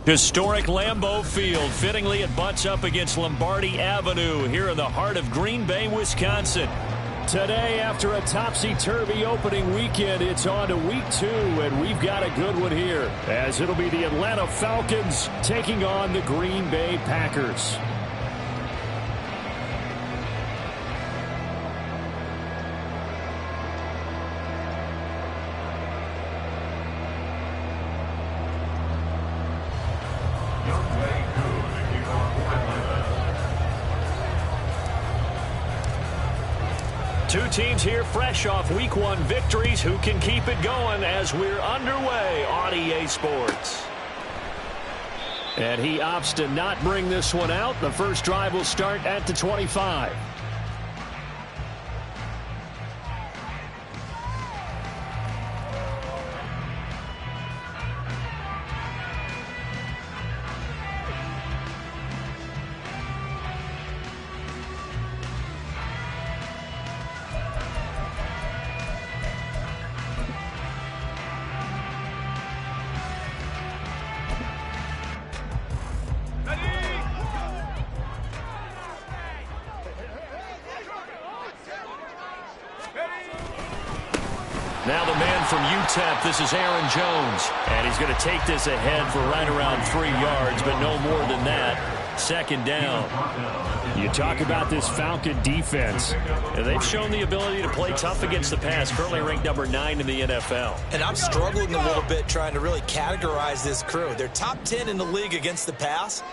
Historic Lambeau Field. Fittingly, it butts up against Lombardi Avenue here in the heart of Green Bay, Wisconsin. Today, after a topsy-turvy opening weekend, it's on to week 2, and we've got a good one here, as it'll be the Atlanta Falcons taking on the Green Bay Packers. Two teams here fresh off Week 1 victories. Who can keep it going as we're underway on EA Sports? And he opts to not bring this one out. The first drive will start at the 25. Now the man from UTEP, this is Aaron Jones. And he's going to take this ahead for right around 3 yards, but no more than that. Second down. You talk about this Falcon defense. And they've shown the ability to play tough against the pass, currently ranked number 9 in the NFL. And I'm struggling a little bit trying to really categorize this crew. They're top 10 in the league against the pass,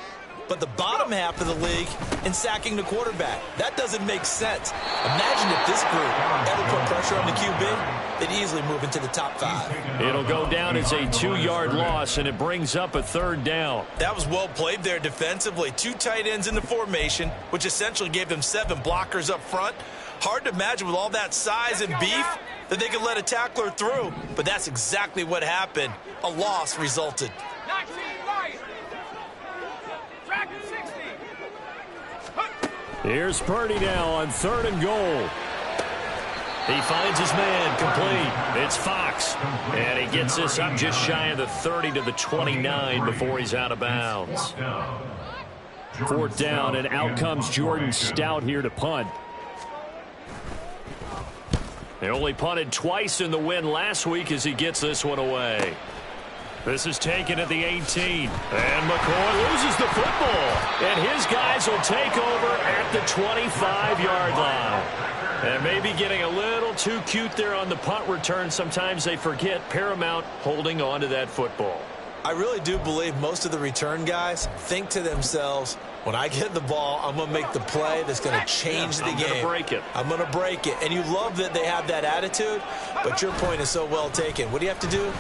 but the bottom half of the league in sacking the quarterback. That doesn't make sense. Imagine if this group ever put pressure on the QB, they'd easily move into the top 5. It'll go down as a 2-yard loss, and it brings up a third down. That was well played there defensively. 2 tight ends in the formation, which essentially gave them 7 blockers up front. Hard to imagine with all that size and beef that they could let a tackler through, but that's exactly what happened. A loss resulted. Here's Purdy now on 3rd and goal. He finds his man, complete. It's Fox. And he gets this up just shy of the 30 to the 29 before he's out of bounds. 4th down, and out comes Jordan Stout here to punt. They only punted twice in the win last week as he gets this one away. This is taken at the 18. And McCoy loses the football. And his guys will take over at the 25-yard line. And maybe getting a little too cute there on the punt return. Sometimes they forget paramount holding on to that football. I really do believe most of the return guys think to themselves, when I get the ball, I'm going to make the play that's going to change the game. I'm going to break it. I'm going to break it. And you love that they have that attitude, but your point is so well taken. What do you have to do?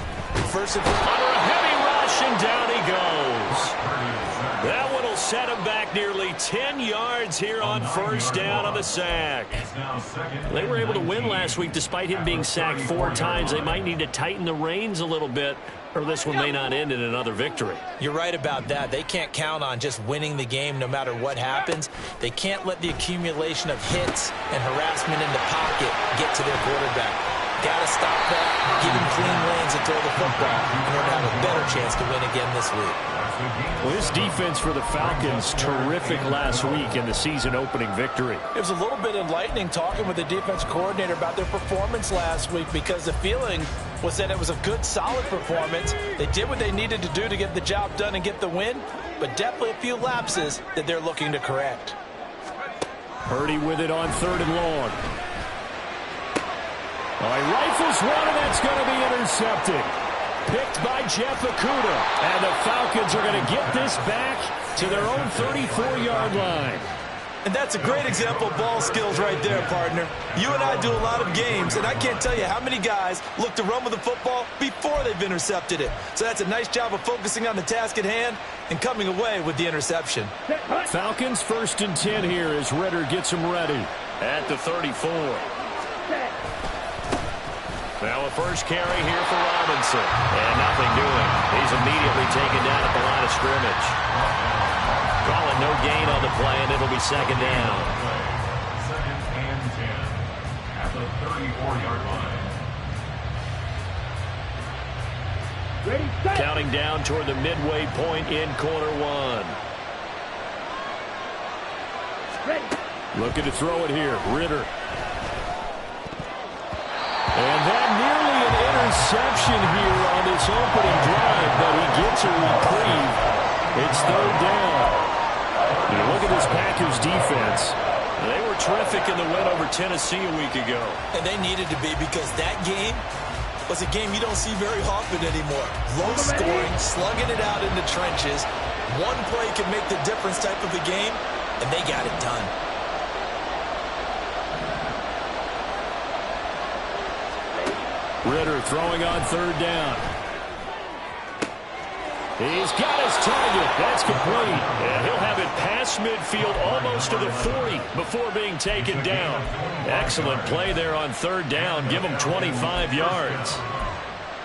First and foremost, under a heavy rush, and down he goes. That one will set him back nearly 10 yards here on 1st down on the sack. They were able to win last week despite him being sacked 4 times. They might need to tighten the reins a little bit, or this one may not end in another victory. You're right about that. They can't count on just winning the game no matter what happens. They can't let the accumulation of hits and harassment in the pocket get to their quarterback. Got to stop that, give him clean lanes and throw the football in order to have a better chance to win again this week. Well, this defense for the Falcons, terrific last week in the season-opening victory. It was a little bit enlightening talking with the defense coordinator about their performance last week, because the feeling was that it was a good, solid performance. They did what they needed to do to get the job done and get the win, but definitely a few lapses that they're looking to correct. Purdy with it on 3rd and long. He rifles one, and that's going to be intercepted. Picked by Jeff Okudah. And the Falcons are going to get this back to their own 34-yard line. And that's a great example of ball skills right there, partner. You and I do a lot of games, and I can't tell you how many guys look to run with the football before they've intercepted it. So that's a nice job of focusing on the task at hand and coming away with the interception. Falcons 1st and 10 here as Ritter gets them ready at the 34. Now a first carry here for Robinson. And nothing doing. He's immediately taken down at the line of scrimmage. Calling no gain on the play, and it'll be 2nd down. 2nd and 10 at the 34-yard line. Counting down toward the midway point in quarter one. Looking to throw it here. Ritter. And that nearly an interception here on this opening drive, but he gets a reprieve. It's third down. You look at this Packers defense. They were terrific in the win over Tennessee a week ago. And they needed to be, because that game was a game you don't see very often anymore. Low scoring, slugging it out in the trenches. One play can make the difference type of a game, and they got it done. Ritter throwing on third down. He's got his target. That's complete. And he'll have it past midfield almost to the 40 before being taken down. Excellent play there on third down. Give him 25 yards.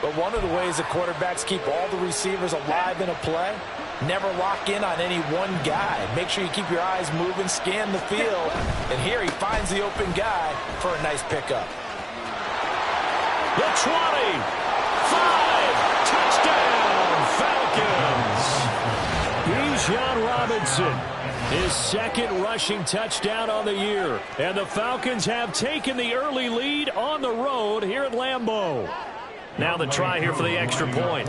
But one of the ways the quarterbacks keep all the receivers alive in a play, never lock in on any one guy. Make sure you keep your eyes moving, scan the field. And here he finds the open guy for a nice pickup. The 20, 5, touchdown, Falcons. Bijan Robinson, his second rushing touchdown on the year. And the Falcons have taken the early lead on the road here at Lambeau. Now the try here for the extra point.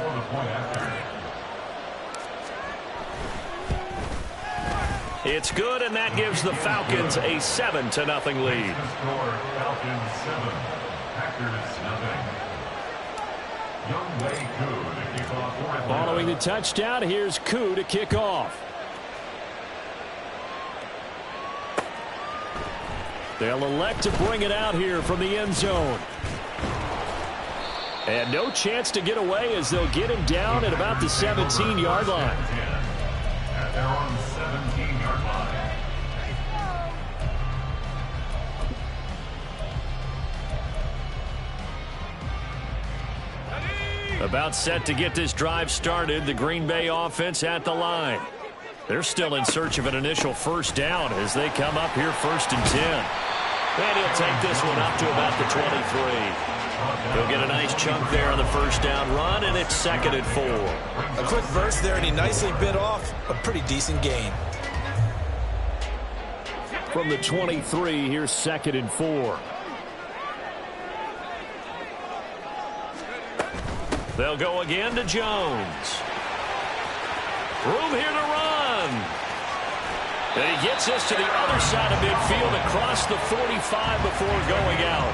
It's good, and that gives the Falcons a 7-0 lead. Falcons 7, Packers 0. Following the touchdown, here's Koo to kick off. They'll elect to bring it out here from the end zone. And no chance to get away as they'll get him down at about the 17-yard line. At their own 17-yard line. About set to get this drive started, the Green Bay offense at the line. They're still in search of an initial first down as they come up here 1st and 10. And he'll take this one up to about the 23. He'll get a nice chunk there on the first down run, and it's 2nd and 4. A quick burst there, and he nicely bit off a pretty decent gain. From the 23, here's 2nd and 4. They'll go again to Jones. Room here to run. And he gets us to the other side of midfield across the 45 before going out.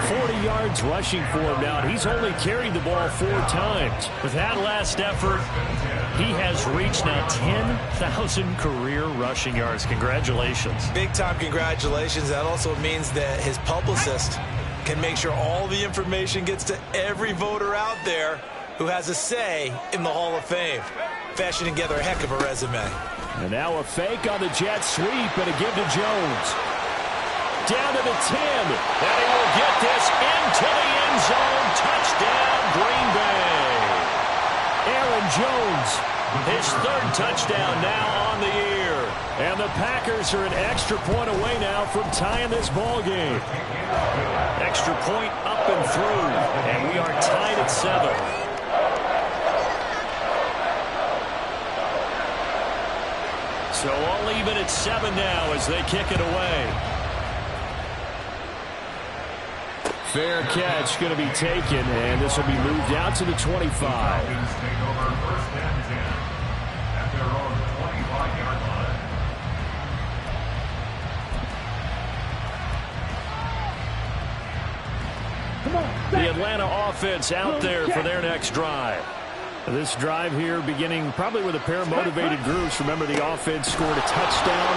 40 yards rushing for him now. He's only carried the ball 4 times. With that last effort, he has reached now 10,000 career rushing yards. Congratulations. Big-time congratulations. That also means that his publicist can make sure all the information gets to every voter out there who has a say in the Hall of Fame. Fashioning together a heck of a resume. And now a fake on the jet sweep and a give to Jones. Down to the 10. And he will get this into the end zone. Touchdown, Green Bay. Aaron Jones, his 3rd touchdown now on the year. And the Packers are an extra point away now from tying this ball game. Extra point up and through. And we are tied at 7. So all even at 7 now as they kick it away. Fair catch going to be taken, and this will be moved out to the 25. Falcons take over 1st and 10 at their own 25-yard line. The Atlanta offense out there for their next drive. This drive here beginning probably with a pair of motivated groups. Remember, the offense scored a touchdown.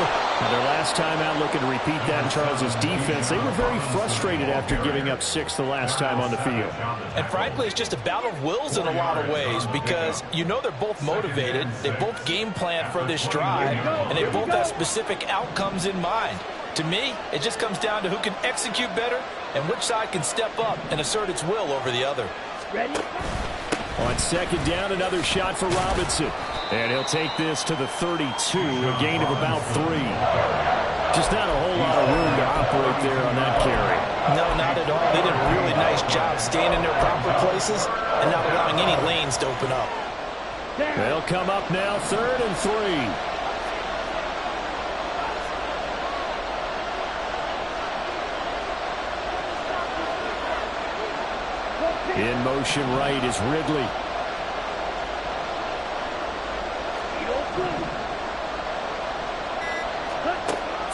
Their last time out looking to repeat that in Charles' defense. They were very frustrated after giving up 6 the last time on the field. And frankly, it's just a battle of wills in a lot of ways because you know they're both motivated. They both game plan for this drive, and they both have specific outcomes in mind. To me, it just comes down to who can execute better and which side can step up and assert its will over the other. Ready? On 2nd down, another shot for Robinson. And he'll take this to the 32, a gain of about 3. Just not a whole lot of room to operate there on that carry. No, not at all. They did a really nice job staying in their proper places and not allowing any lanes to open up. They'll come up now, 3rd and 3. In motion right is Ridley.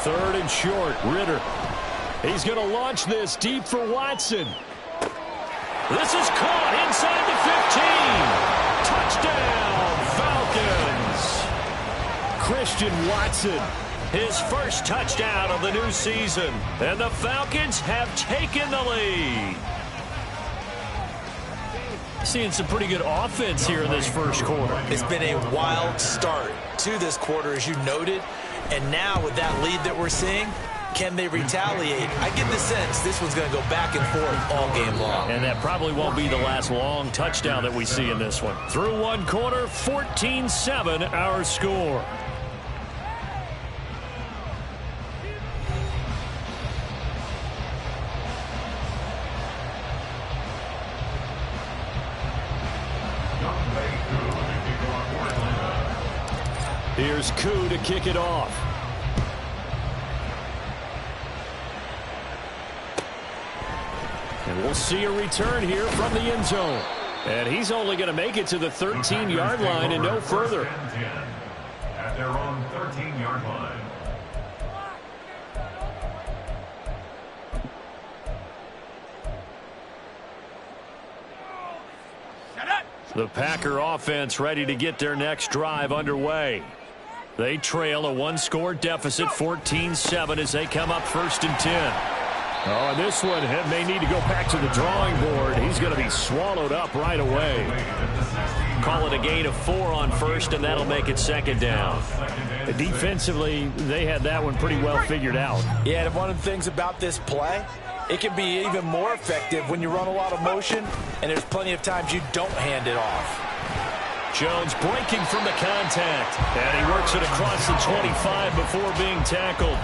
Third and short, Ritter. He's going to launch this deep for Watson. This is caught inside the 15. Touchdown, Falcons. Christian Watson, his first touchdown of the new season. And the Falcons have taken the lead. Seeing some pretty good offense here in this first quarter. It's been a wild start to this quarter, as you noted. And now with that lead that we're seeing, can they retaliate? I get the sense this one's going to go back and forth all game long. And that probably won't be the last long touchdown that we see in this one. Through one quarter, 14-7 our score. Here's Koo to kick it off. And we'll see a return here from the end zone. And he's only going to make it to the 13-yard line and no further. At their own 13-yard line. The Packer offense ready to get their next drive underway. They trail a one-score deficit, 14-7, as they come up 1st and 10. Oh, and this one may need to go back to the drawing board. He's going to be swallowed up right away. Call it a gain of 4 on 1st, and that'll make it 2nd down. Defensively, they had that one pretty well figured out. Yeah, and one of the things about this play, it can be even more effective when you run a lot of motion, and there's plenty of times you don't hand it off. Jones breaking from the contact, and he works it across the 25 before being tackled.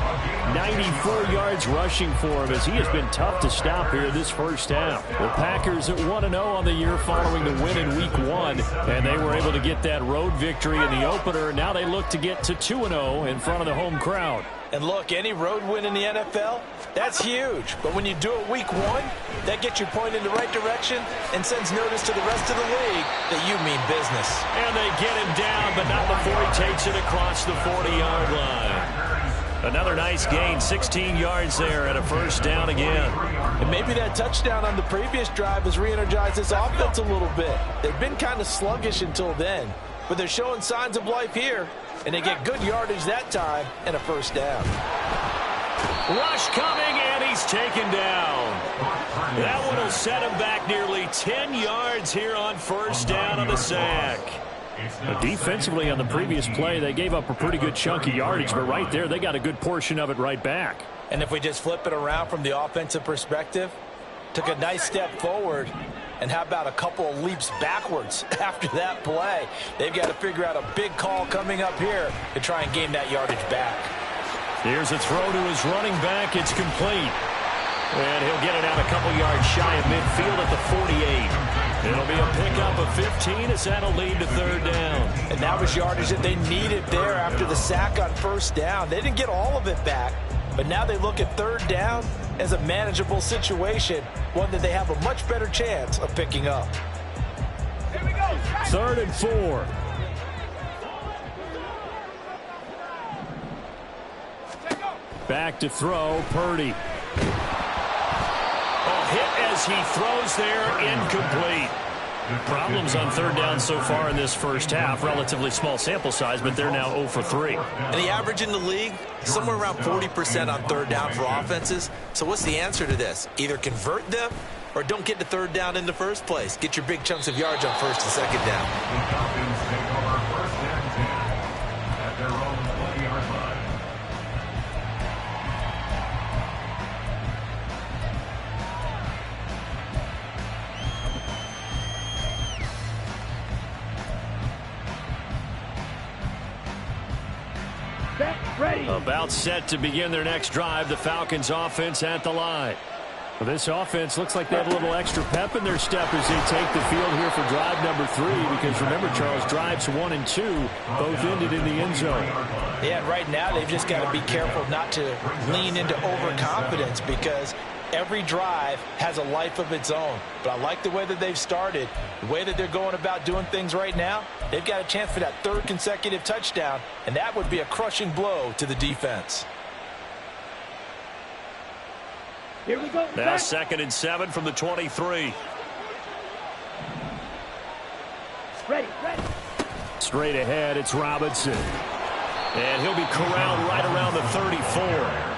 94 yards rushing for him, as he has been tough to stop here this first half. The Packers at 1-0 on the year following the win in Week 1, and they were able to get that road victory in the opener. Now they look to get to 2-0 in front of the home crowd. And look, any road win in the NFL, that's huge. But when you do it Week 1, that gets you pointed in the right direction and sends notice to the rest of the league that you mean business. And they get him down, but not before he takes it across the 40-yard line. Another nice gain, 16 yards there, and a 1st down again. And maybe that touchdown on the previous drive has re-energized this offense a little bit. They've been kind of sluggish until then, but they're showing signs of life here. And they get good yardage that time and a 1st down. Rush coming, and he's taken down. That one will set him back nearly 10 yards here on 1st down on the sack. Defensively on the previous play, they gave up a pretty good chunk of yardage, but right there, they got a good portion of it right back. And if we just flip it around from the offensive perspective, took a nice step forward. And how about a couple of leaps backwards after that play? They've got to figure out a big call coming up here to try and gain that yardage back. Here's a throw to his running back. It's complete. And he'll get it out a couple yards shy of midfield at the 48. It'll be a pickup of 15 as that'll lead to 3rd down. And that was yardage that they needed there after the sack on 1st down. They didn't get all of it back, but now they look at 3rd down as a manageable situation, one that they have a much better chance of picking up. Here we go. 3rd and 4. Back to throw, Purdy. Hit as he throws there, incomplete. Problems on 3rd down so far in this first half. Relatively small sample size, but they're now 0 for 3. And the average in the league, somewhere around 40% on 3rd down for offenses. So what's the answer to this? Either convert them or don't get to 3rd down in the first place. Get your big chunks of yards on 1st and 2nd down. The Falcons take over 1st and 10 at their own 20-yard line. Ready. About set to begin their next drive. The Falcons offense at the line. Well, this offense looks like they have a little extra pep in their step as they take the field here for drive number 3. Because remember, Charles, drives 1 and 2 both ended in the end zone. Yeah, and right now they've just got to be careful not to lean into overconfidence because every drive has a life of its own. But I like the way that they've started, the way that they're going about doing things right now. They've got a chance for that 3rd consecutive touchdown, and that would be a crushing blow to the defense. Here we go. Now 2nd and 7 from the 23. Ready. Straight ahead, it's Robinson. And he'll be corralled right around the 34.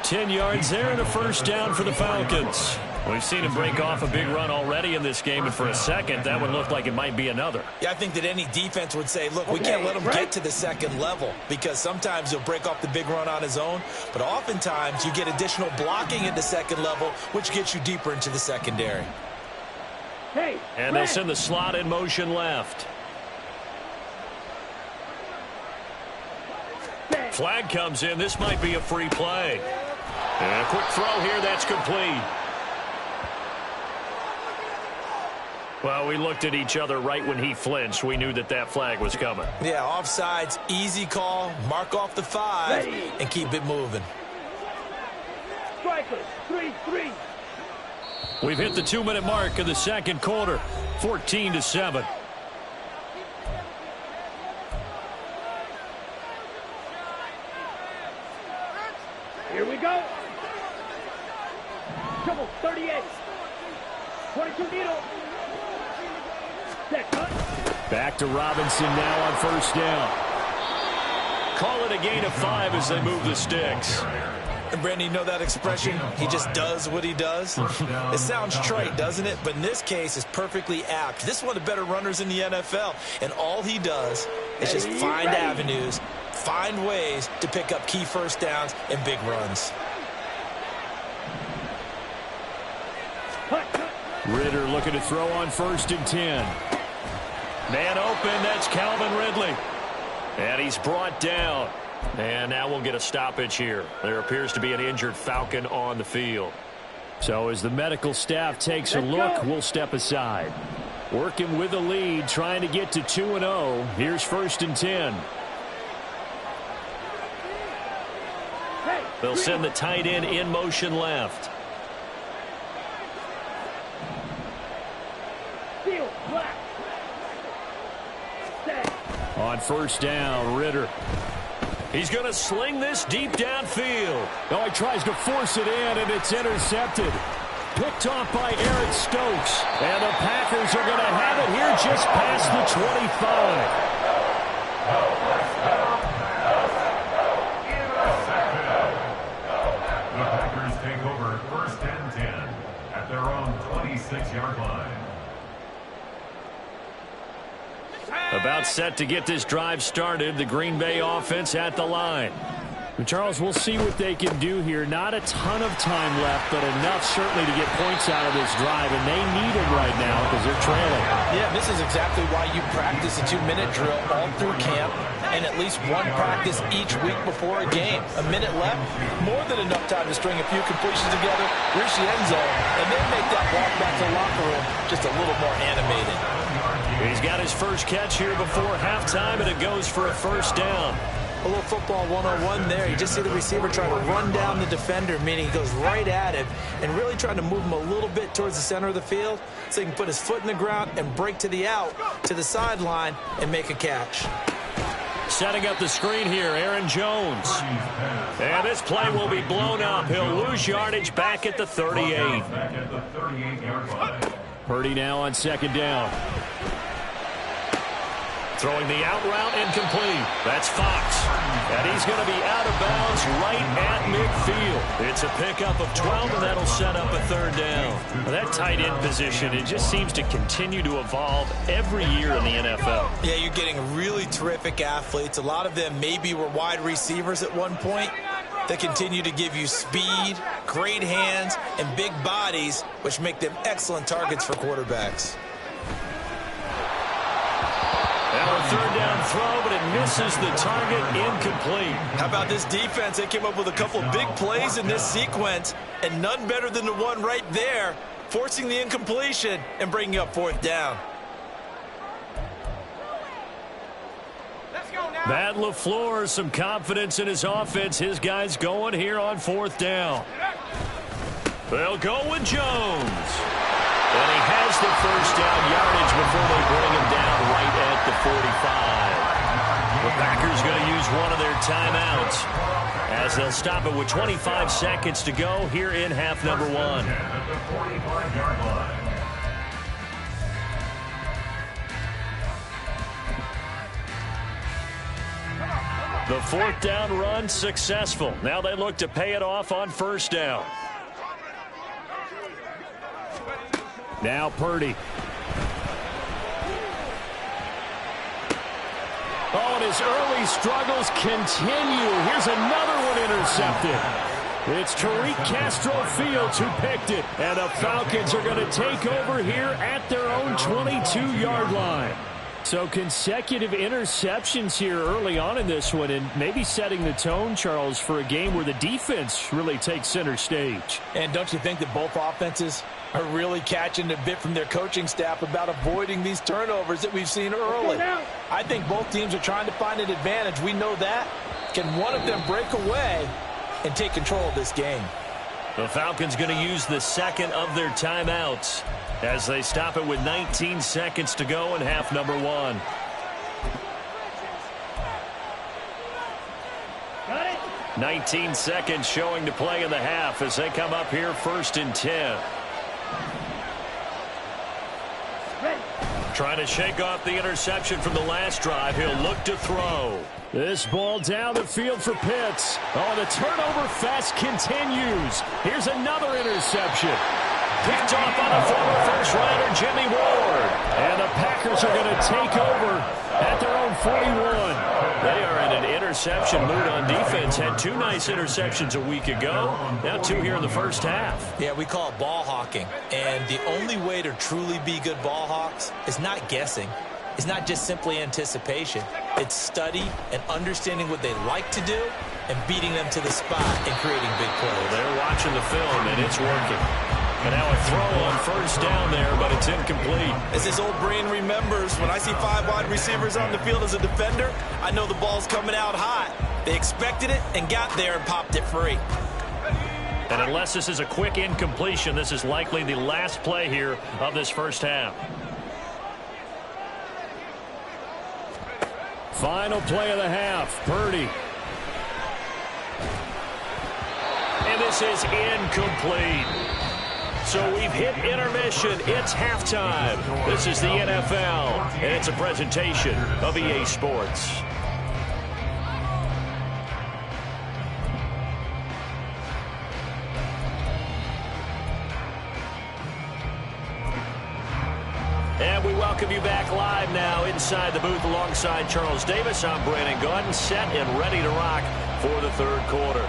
10 yards there and a first down for the Falcons. We've seen him break off a big run already in this game, and for a second, that one looked like it might be another. Yeah, I think that any defense would say, look, we can't let him get to the 2nd level because sometimes he'll break off the big run on his own, but oftentimes you get additional blocking at the 2nd level, which gets you deeper into the secondary. And they'll send the slot in motion left. Flag comes in. This might be a free play. And a quick throw here. That's complete. Well, we looked at each other right when he flinched. We knew that that flag was coming. Yeah, offsides, easy call, mark off the 5, and keep it moving. Strikers, 3-3. We've hit the 2-minute mark of the 2nd quarter, 14-7. Here we go. Trouble, 38. 22 needle. Back to Robinson now on 1st down. Call it a gain of 5 as they move the sticks. And Brandon, you know that expression? He just does what he does. It sounds trite, doesn't it? But in this case, it's perfectly apt. This is one of the better runners in the NFL. And all he does is just find avenues, find ways to pick up key first downs and big runs. Ritter looking to throw on 1st and 10. Man open, that's Calvin Ridley. And he's brought down. And now we'll get a stoppage here. There appears to be an injured Falcon on the field. So as the medical staff takes a look, we'll step aside. Working with the lead, trying to get to 2-0. Here's 1st and 10. They'll send the tight end in motion left. On 1st down, Ritter. He's going to sling this deep downfield. Oh, he tries to force it in, and it's intercepted. Picked off by Eric Stokes. And the Packers are going to have it here just past the 25. The Packers take over 1st and 10 at their own 26-yard line. About set to get this drive started. The Green Bay offense at the line. Charles, we'll see what they can do here. Not a ton of time left, but enough certainly to get points out of this drive, and they need it right now because they're trailing. Yeah, this is exactly why you practice a 2-minute drill all through camp and at least one practice each week before a game. A minute left, more than enough time to string a few completions together, reach the end zone, and then make that walk back to the locker room just a little more animated. He's got his first catch here before halftime, and it goes for a first down. A little football 101 there. You just see the receiver trying to run down the defender, meaning he goes right at him and really trying to move him a little bit towards the center of the field so he can put his foot in the ground and break to the out, to the sideline, and make a catch. Setting up the screen here, Aaron Jones. And this play will be blown up. He'll lose yardage back at the 38. Purdy now on 2nd down. Throwing the out route incomplete. That's Fox. And he's going to be out of bounds right at midfield. It's a pickup of 12, and that'll set up a 3rd down. Well, that tight end position, it just seems to continue to evolve every year in the NFL. Yeah, you're getting really terrific athletes. A lot of them maybe were wide receivers at one point. They continue to give you speed, great hands, and big bodies, which make them excellent targets for quarterbacks. Now third down throw, but it misses the target, incomplete. How about this defense? They came up with a couple of big plays in this sequence, and none better than the one right there, forcing the incompletion and bringing up fourth down. Matt LaFleur, some confidence in his offense. His guys going here on fourth down. They'll go with Jones. And he has the first down yardage before they bring him down right at the 45. The Packers going to use one of their timeouts as they'll stop it with 25 seconds to go here in half number one. At the 45-yard line. The fourth down run successful. Now they look to pay it off on first down. Now Purdy. Oh, and his early struggles continue. Here's another one intercepted. It's Tariq Castro Fields who picked it. And the Falcons are going to take over here at their own 22-yard line. So consecutive interceptions here early on in this one, and maybe setting the tone, Charles, for a game where the defense really takes center stage. And don't you think that both offenses are really catching a bit from their coaching staff about avoiding these turnovers that we've seen early? I think both teams are trying to find an advantage. We know that. Can one of them break away and take control of this game? The Falcons going to use the second of their timeouts as they stop it with 19 seconds to go in half number one. Got it. 19 seconds showing to play in the half as they come up here first and 10. Ready. Trying to shake off the interception from the last drive. He'll look to throw. This ball down the field for Pitts. Oh, the turnover fest continues. Here's another interception. Picked off on a former first-rounder, Jimmy Ward. And the Packers are going to take over at their own 41. They are in an interception mood on defense. Had two nice interceptions a week ago. Now two here in the first half. Yeah, we call it ball hawking. And the only way to truly be good ball hawks is not guessing. It's not just simply anticipation. It's study and understanding what they like to do and beating them to the spot and creating big plays. They're watching the film, and it's working. And now a throw on first down there, but it's incomplete. As his old brain remembers, when I see 5 wide receivers on the field as a defender, I know the ball's coming out hot. They expected it and got there and popped it free. And unless this is a quick incompletion, this is likely the last play here of this first half. Final play of the half, Purdy. And this is incomplete. So we've hit intermission. It's halftime. This is the NFL, and it's a presentation of EA Sports. And we welcome you back live now inside the booth alongside Charles Davis. I'm Brandon Gaudin, set and ready to rock for the third quarter.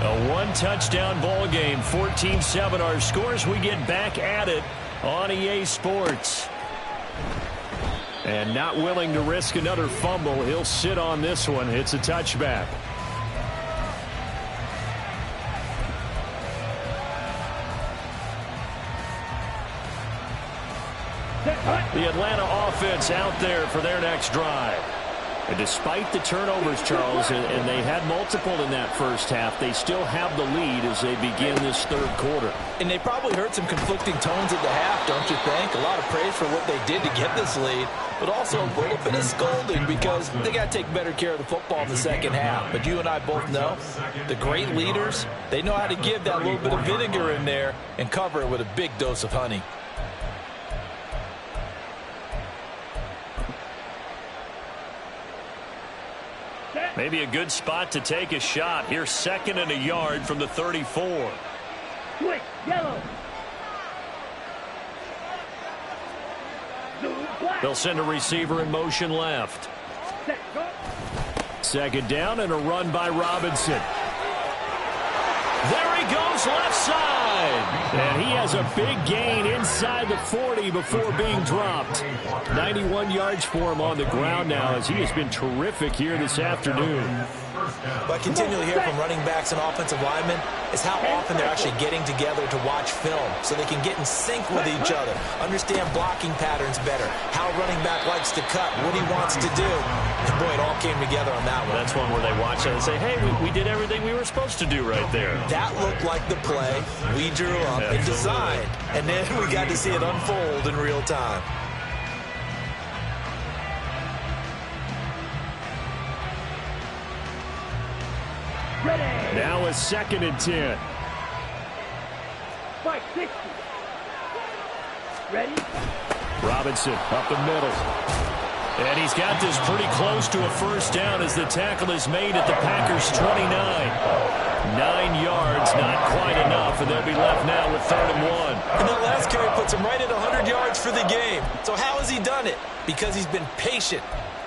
A one-touchdown ball game, 14-7 our scores. We get back at it on EA Sports. And not willing to risk another fumble. He'll sit on this one. It's a touchback. The Atlanta offense out there for their next drive. And despite the turnovers, Charles, and they had multiple in that first half, they still have the lead as they begin this third quarter. And they probably heard some conflicting tones at the half, don't you think? A lot of praise for what they did to get this lead, but also a little bit of scolding because they got to take better care of the football in the second half. But you and I both know the great leaders, they know how to give that little bit of vinegar in there and cover it with a big dose of honey. Maybe a good spot to take a shot. Here's second and a yard from the 34. Switch, yellow. Blue, black. They'll send a receiver in motion left. Set, go. Second down and a run by Robinson. There he goes left side. And he has a big gain inside the 40 before being dropped. 91 yards for him on the ground now as he has been terrific here this afternoon. What I continually hear from running backs and offensive linemen is how often they're actually getting together to watch film so they can get in sync with each other, understand blocking patterns better, how a running back likes to cut, what he wants to do. And boy, it all came together on that one. That's one where they watch it and say, hey, we did everything we were supposed to do right there. That looked like the play we drew up and designed, and then we got to see it unfold in real time. Ready. Now a 2nd and 10. Fight 60. Ready. Robinson up the middle. And he's got this pretty close to a first down as the tackle is made at the Packers' 29. 9 yards, not quite enough, and they'll be left now with 3rd and 1. And that last carry puts him right at 100 yards for the game. So how has he done it? Because he's been patient,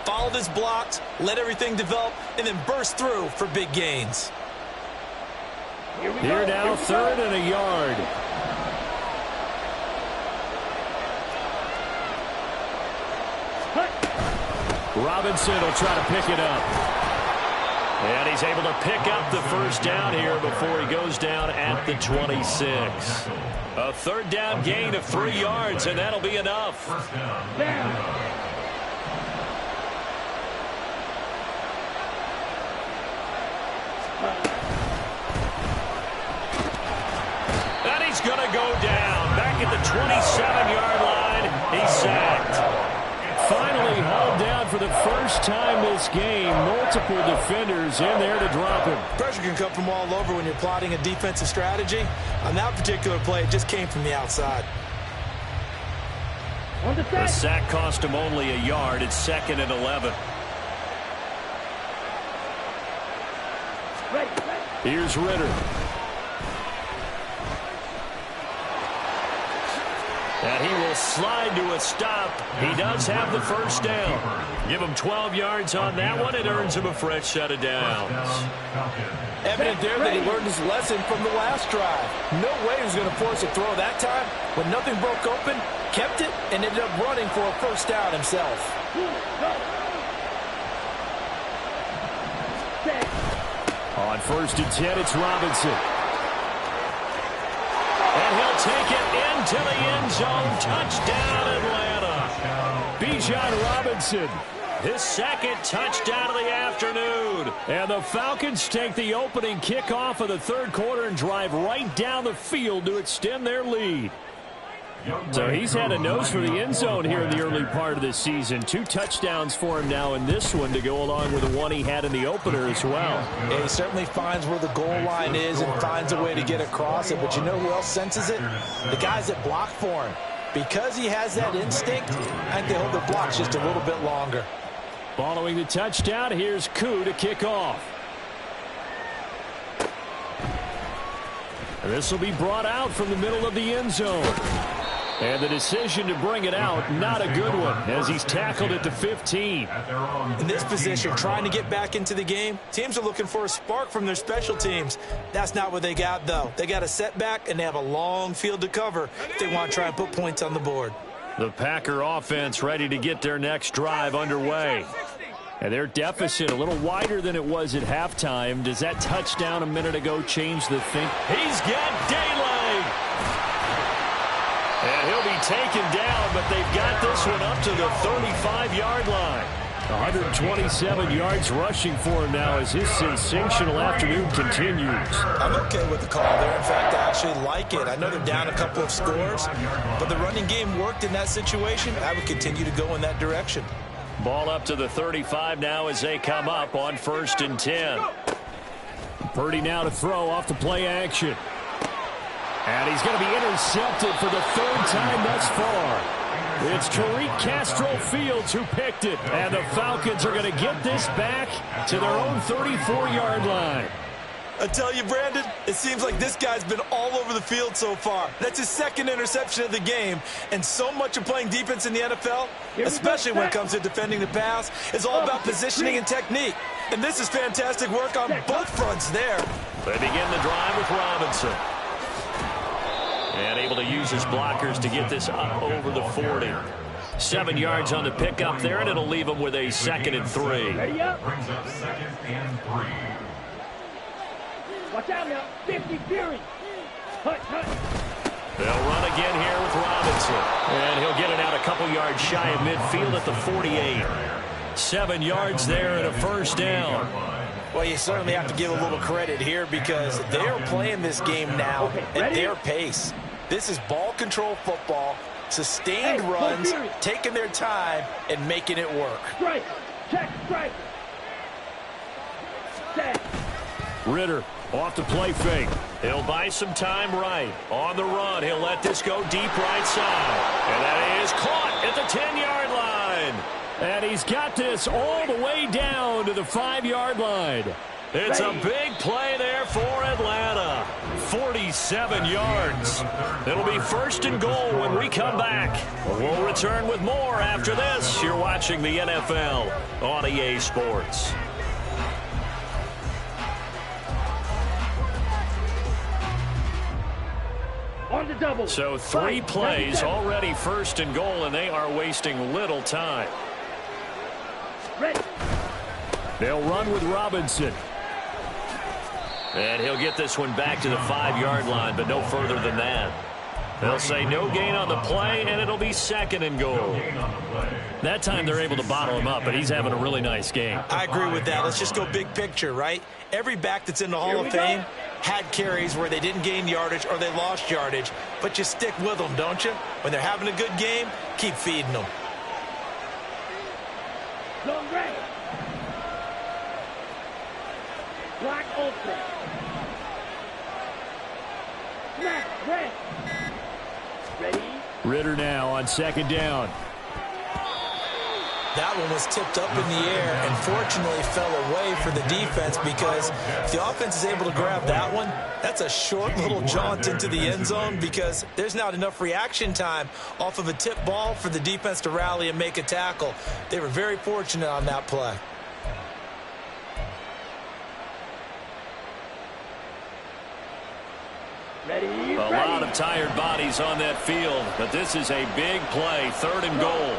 followed his blocks, let everything develop, and then burst through for big gains. Here now, 3rd and a yard. Robinson will try to pick it up. And he's able to pick up the first down here before he goes down at the 26. A 3rd down gain of 3 yards, and that'll be enough. And he's going to go down. Back at the 27-yard line, he's sacked. Finally hauled down for the first time this game. Multiple defenders in there to drop him. Pressure can come from all over when you're plotting a defensive strategy. On that particular play, it just came from the outside. On the The set. sack cost him only a yard. It's 2nd and 11. Ready. Here's Ritter. And he will slide to a stop. He does have the first down. Give him 12 yards on that one. It earns him a fresh set of downs. Evident there that he learned his lesson from the last drive. No way he was going to force a throw that time. When nothing broke open, kept it, and ended up running for a first down himself. On 1st and 10, it's Robinson. And he'll take it into the end zone. Touchdown, Atlanta. Bijan Robinson, his 2nd touchdown of the afternoon. And the Falcons take the opening kickoff of the 3rd quarter and drive right down the field to extend their lead. So he's had a nose for the end zone here in the early part of this season. 2 touchdowns for him now in this one to go along with the one he had in the opener as well. Yeah, he certainly finds where the goal line is and finds a way to get across it. But you know who else senses it? The guys that block for him. Because he has that instinct, I think they hold their blocks just a little bit longer. Following the touchdown, here's Koo to kick off. And this will be brought out from the middle of the end zone. And the decision to bring it out, not a good one, as he's tackled at the 15. In this position, trying to get back into the game, teams are looking for a spark from their special teams. That's not what they got, though. They got a setback, and they have a long field to cover if they want to try and put points on the board. The Packer offense ready to get their next drive underway. And their deficit a little wider than it was at halftime. Does that touchdown a minute ago change the thing? He's got daylight. And he'll be taken down, but they've got this one up to the 35-yard line. 127 yards rushing for him now as his sensational afternoon continues. I'm okay with the call there. In fact, I actually like it. I know they're down a couple of scores, but the running game worked in that situation. I would continue to go in that direction. Ball up to the 35 now as they come up on 1st and 10. Purdy now to throw off the play action. And he's going to be intercepted for the 3rd time thus far. It's Tariq Castro-Fields who picked it. And the Falcons are going to get this back to their own 34-yard line. I tell you, Brandon, it seems like this guy's been all over the field so far. That's his 2nd interception of the game. And so much of playing defense in the NFL, especially when it comes to defending the pass, is all about positioning and technique. And this is fantastic work on both fronts there. They begin the drive with Robinson. And able to use his blockers to get this up over the 40. 7 yards on the pickup there, and it'll leave them with a 2nd and 3. Brings up 2nd and 3. Watch out now. 50 Fury. Hut. They'll run again here with Robinson. And he'll get it out a couple yards shy of midfield at the 48. 7 yards there and a first down. Well, you certainly have to give a little credit here because they're playing this game now at their pace. This is ball control football, sustained runs, taking their time, and making it work. Strike. Check. Strike. Set. Ritter off the play fake. He'll buy some time right. On the run, he'll let this go deep right side. And that is caught at the 10-yard line. And he's got this all the way down to the 5-yard line. It's a big play there for Atlanta. 47 yards. It'll be 1st and goal when we come back. We'll return with more after this. You're watching the NFL on EA Sports. On the double. So 3 plays already 1st and goal, and they are wasting little time. Ready. They'll run with Robinson. And he'll get this one back to the 5-yard line, but no further than that. They'll say no gain on the play, and it'll be 2nd and goal. That time they're able to bottle him up, but he's having a really nice game. I agree with that. Let's just go big picture, right? Every back that's in the Hall of Fame had carries where they didn't gain yardage or they lost yardage, but you stick with them, don't you? When they're having a good game, keep feeding them. Long range. Black open. Snap. Red. Ready. Ritter now on 2nd down. That one was tipped up in the air and fortunately fell away for the defense because if the offense is able to grab that one, that's a short little jaunt into the end zone because there's not enough reaction time off of a tip ball for the defense to rally and make a tackle. They were very fortunate on that play. Ready. A lot of tired bodies on that field, but this is a big play, 3rd and goal.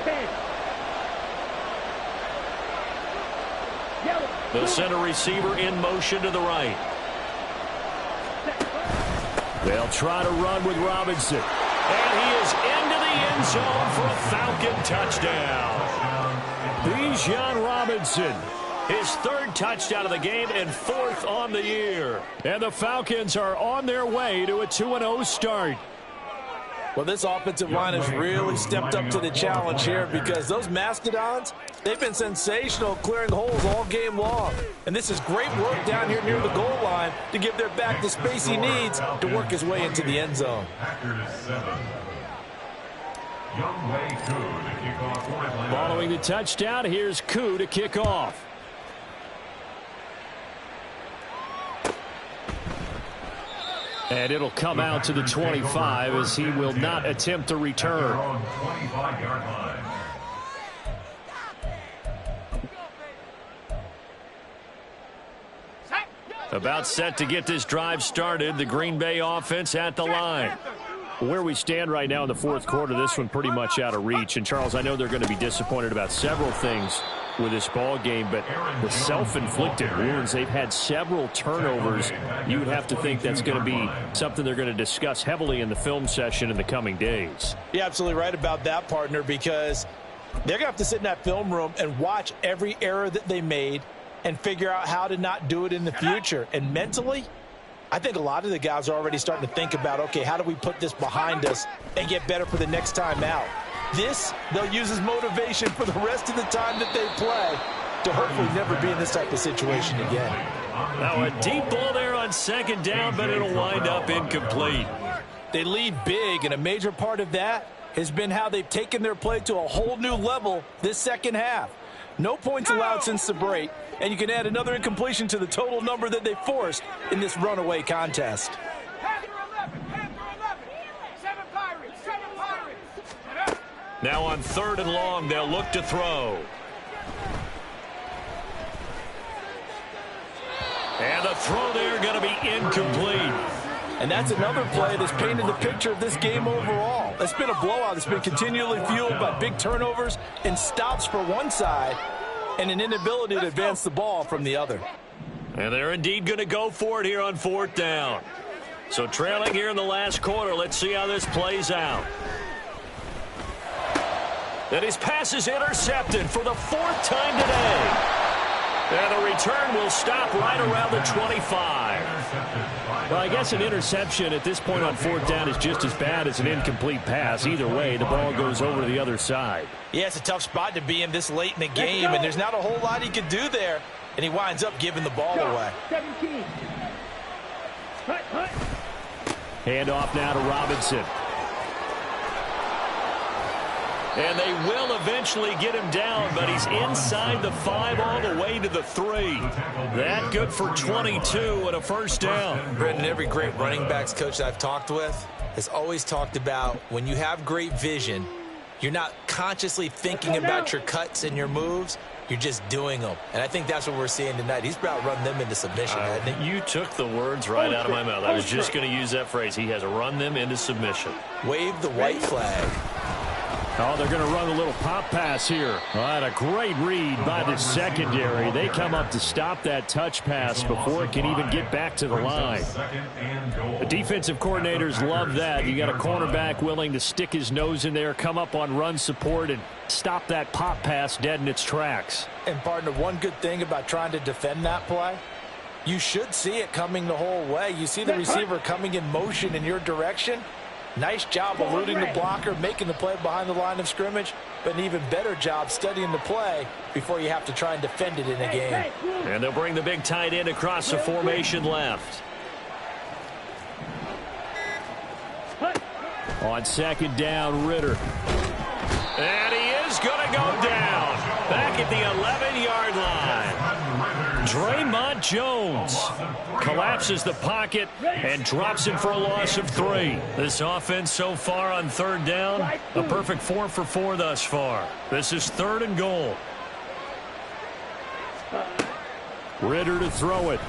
The center receiver in motion to the right. They'll try to run with Robinson. And he is into the end zone for a Falcon touchdown. Bijan Robinson, his 3rd touchdown of the game and 4th on the year. And the Falcons are on their way to a 2-0 start. Well, this offensive line has really stepped up to the challenge here because those Mastodons, they've been sensational clearing holes all game long. And this is great work down here near the goal line to give their back the space he needs to work his way into the end zone. Following the touchdown, here's Koo to kick off. And it'll come out to the 25 as he will not attempt to return. About set to get this drive started, the Green Bay offense at the line. Where we stand right now in the 4th quarter, this one pretty much out of reach. And, Charles, I know they're going to be disappointed about several things with this ball game, but the self-inflicted wounds, they've had several turnovers. You would have to think that's going to be something they're going to discuss heavily in the film session in the coming days. You're absolutely right about that, partner, because they're going to have to sit in that film room and watch every error that they made and figure out how to not do it in the future. And mentally, I think a lot of the guys are already starting to think about, okay, how do we put this behind us and get better for the next time out? This, they'll use as motivation for the rest of the time that they play to hopefully never be in this type of situation again. Now a deep ball there on 2nd down, but it'll wind up incomplete. They lead big, and a major part of that has been how they've taken their play to a whole new level this second half. No points allowed since the break, and you can add another incompletion to the total number that they forced in this runaway contest. Now on 3rd and long, they'll look to throw. And the throw there going to be incomplete. And that's another play that's painted the picture of this game overall. It's been a blowout that's been continually fueled by big turnovers and stops for one side and an inability to advance the ball from the other. And they're indeed going to go for it here on 4th down. So trailing here in the last quarter, let's see how this plays out. And his pass is intercepted for the 4th time today. And the return will stop right around the 25. Well, I guess an interception at this point on 4th down is just as bad as an incomplete pass. Either way, the ball goes over to the other side. Yeah, it's a tough spot to be in this late in the game, and there's not a whole lot he could do there, and he winds up giving the ball away. 17. Hut. Hand off now to Robinson. And they will eventually get him down, but he's inside the 5 all the way to the 3. That good for 22 and a 1st down. Brendan, every great running backs coach I've talked with has always talked about when you have great vision, you're not consciously thinking about your cuts and your moves. You're just doing them. And I think that's what we're seeing tonight. He's about to run them into submission, hasn't he? You took the words right out of my mouth. I was just going to use that phrase. He has run them into submission. Wave the white flag. Oh, they're going to run a little pop pass here. All right, a great read by the secondary. They come up to stop that touch pass before it can even get back to the line. The defensive coordinators love that. You got a cornerback willing to stick his nose in there, come up on run support, and stop that pop pass dead in its tracks. And partner, one good thing about trying to defend that play, you should see it coming the whole way. You see the receiver coming in motion in your direction. Nice job eluding the blocker, making the play behind the line of scrimmage, but an even better job studying the play before you have to try and defend it in a game. And they'll bring the big tight end across the formation left. On 2nd down, Ritter. And he is going to go down. Back at the 11-yard line. Draymond Jones collapses the pocket and drops him for a loss of 3. This offense so far on 3rd down, a perfect 4 for 4 thus far. This is 3rd and goal. Ritter to throw it.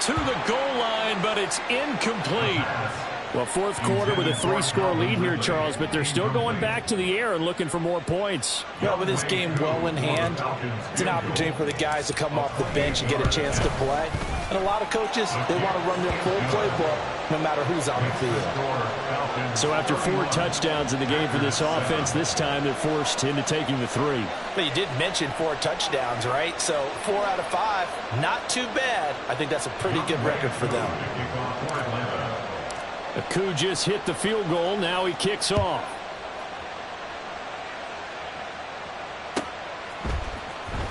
To the goal line, but it's incomplete. Well, 4th quarter with a 3-score lead here, Charles, but they're still going back to the air and looking for more points. Well, with this game well in hand, it's an opportunity for the guys to come off the bench and get a chance to play. And a lot of coaches, they want to run their full playbook no matter who's on the field. So after 4 touchdowns in the game for this offense, this time they're forced into taking the 3. But you did mention 4 touchdowns, right? So 4 out of 5, not too bad. I think that's a pretty good record for them. Aku just hit the field goal. Now he kicks off.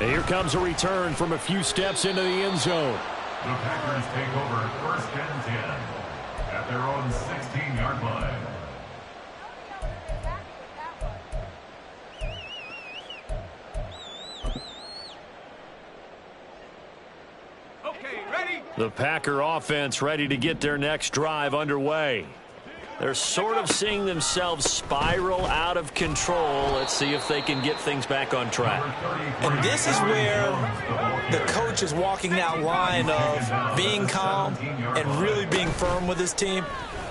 And here comes a return from a few steps into the end zone. The Packers take over 1st and 10 at their own 16-yard line. The Packer offense ready to get their next drive underway. They're sort of seeing themselves spiral out of control. Let's see if they can get things back on track. And this is where the coach is walking that line of being calm and really being firm with his team.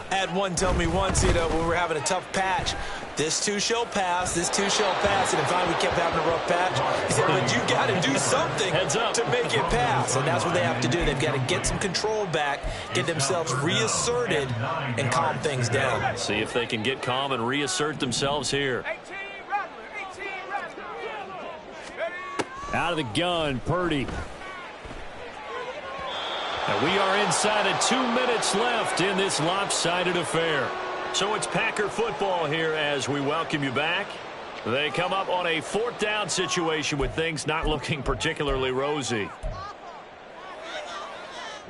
I had one tell me once, when we were having a tough patch, this too shall pass, this too shall pass, and finally we kept having a rough patch. He said, but you got to do something to make it pass, and that's what they have to do. They've got to get some control back, get themselves reasserted, and calm things down. See if they can get calm and reassert themselves here. Out of the gun, Purdy. And we are inside of 2 minutes left in this lopsided affair. So it's Packer football here as we welcome you back. They come up on a 4th down situation with things not looking particularly rosy.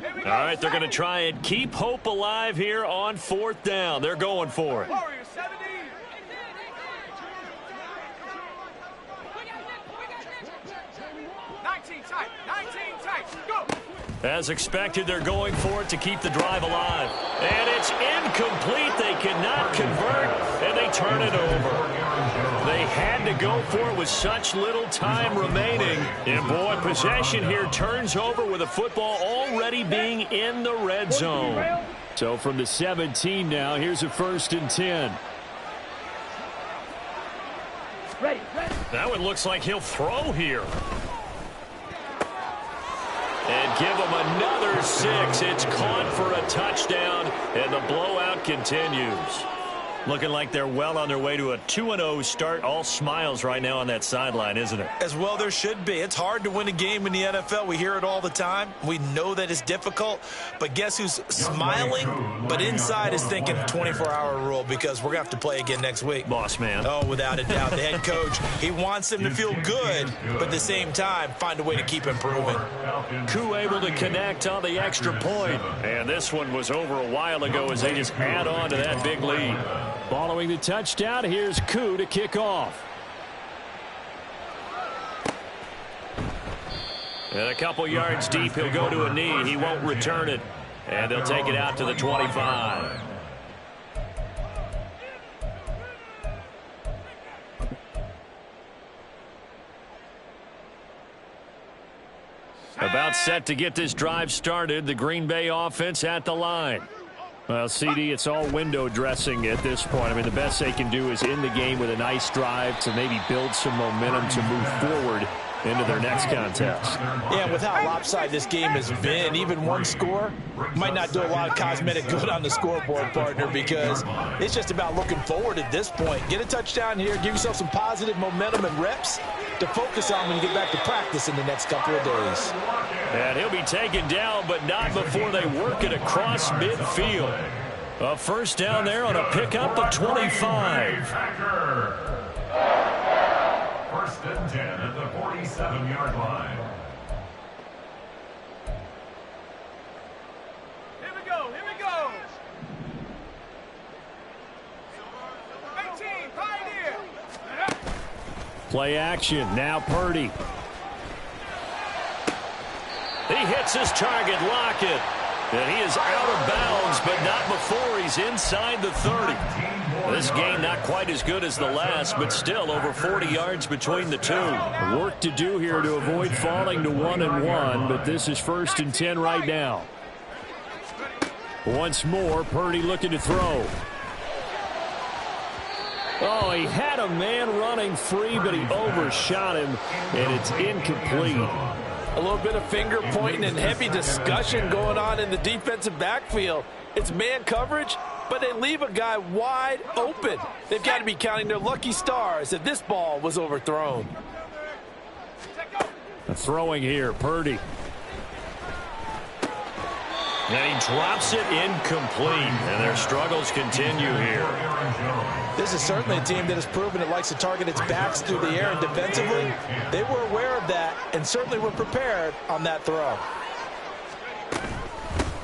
All right, they're going to try and keep hope alive here on 4th down. They're going for it. As expected, they're going for it to keep the drive alive. And it's incomplete. They cannot convert, and they turn it over. They had to go for it with such little time remaining. And, boy, possession here turns over with the football already being in the red zone. So from the 17 now, here's a 1st and 10. Ready. That one looks like he'll throw here. And give him another 6. It's caught for a touchdown, and the blowout continues. Looking like they're well on their way to a 2-0 start. All smiles right now on that sideline, isn't it? As well there should be. It's hard to win a game in the NFL. We hear it all the time. We know that it's difficult. But guess who's smiling, but inside is thinking 24-hour rule, because we're going to have to play again next week. Boss man. Oh, without a doubt. The head coach, he wants them to feel good, but at the same time, find a way to keep improving. Koo able to connect on the extra point. And this one was over a while ago as they just add on to that big lead. Following the touchdown, here's Koo to kick off. And a couple yards deep, he'll go to a knee. He won't return it. And they'll take it out to the 25. About set to get this drive started. The Green Bay offense at the line. Well, CD, it's all window dressing at this point. I mean, the best they can do is end the game with a nice drive to maybe build some momentum to move forward into their next contest. Yeah, with how lopsided this game has been, even one score might not do a lot of cosmetic good on the scoreboard, partner, because it's just about looking forward at this point. Get a touchdown here, give yourself some positive momentum and reps to focus on when you get back to practice in the next couple of days. And he'll be taken down, but not before they work it across midfield. A first down there on a pickup of 25. First and 10 at the 47-yard line. Here we go. 18, Pioneer. Play action. Now Purdy. He hits his target, Lockett. And he is out of bounds, but not before he's inside the 30. This game not quite as good as the last, but still over 40 yards between the two. Work to do here to avoid falling to 1-1, but this is 1st and 10 right now. Once more, Purdy looking to throw. Oh, he had a man running free, but he overshot him, and it's incomplete. A little bit of finger pointing and heavy discussion going on in the defensive backfield. It's man coverage, but they leave a guy wide open. They've got to be counting their lucky stars that this ball was overthrown. Throwing here, Purdy. And he drops it incomplete, and their struggles continue here. This is certainly a team that has proven it likes to target its backs through the air, and defensively, they were aware of that and certainly were prepared on that throw.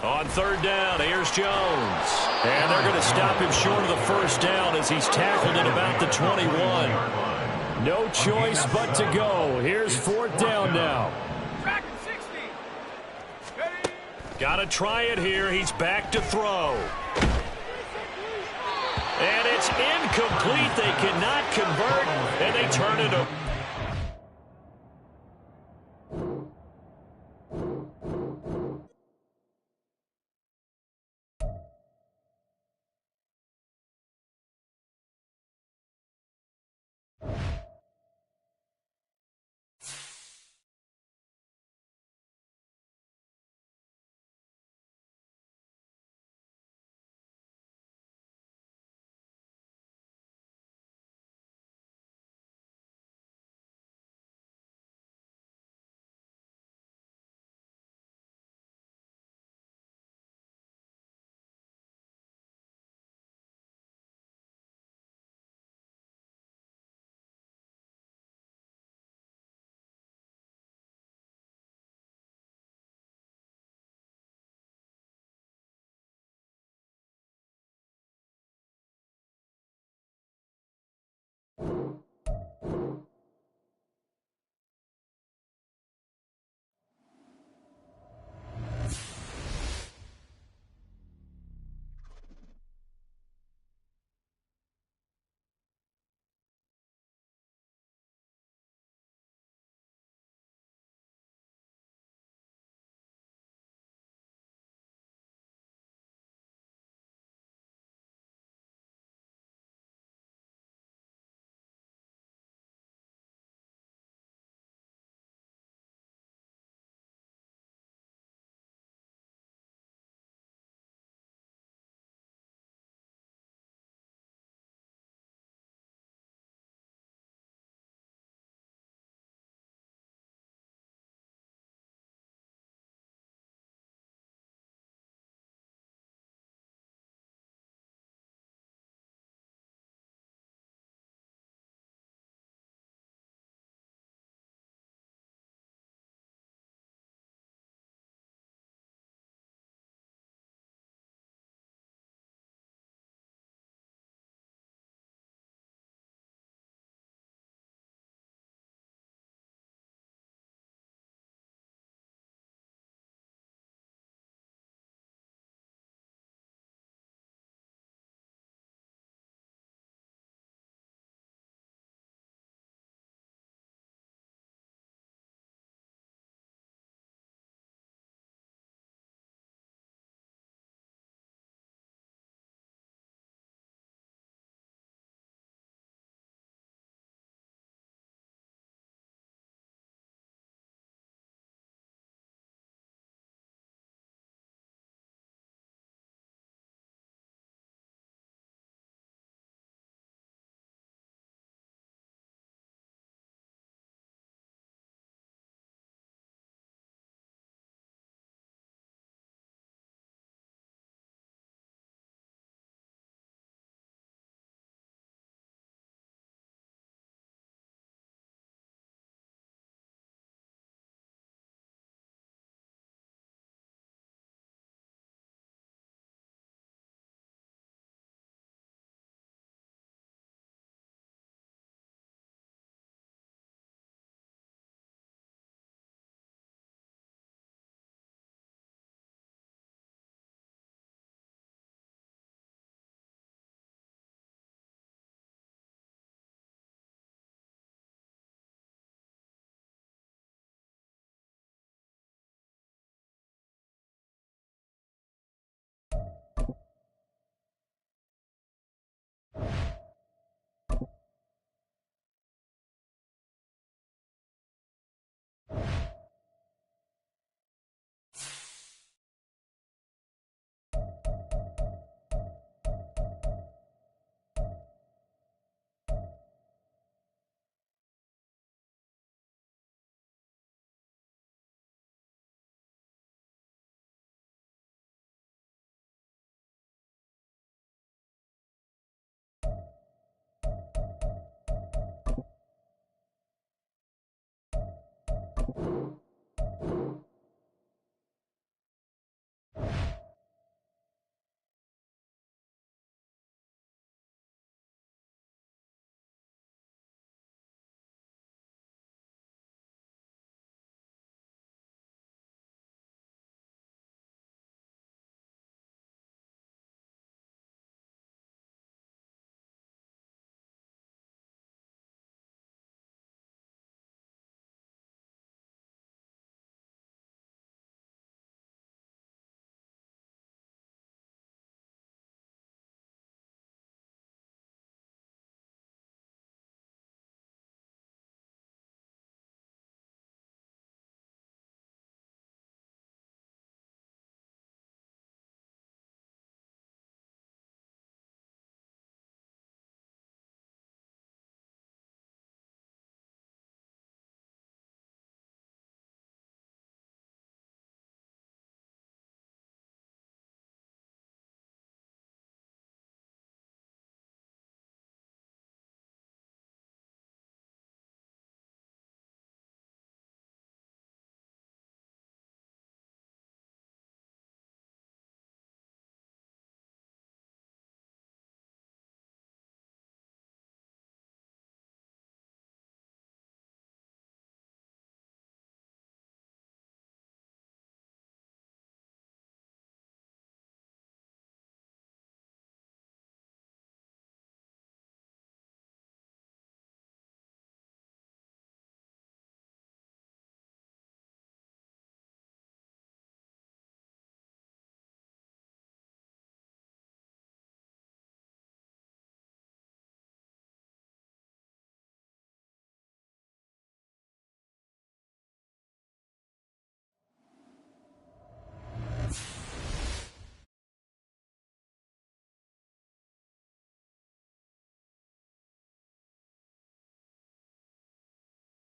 On third down, here's Jones. And they're going to stop him short of the first down as he's tackled at about the 21. No choice but to go. Here's 4th down now. Got to try it here. He's back to throw. And it's incomplete. They cannot convert, and they turn it over.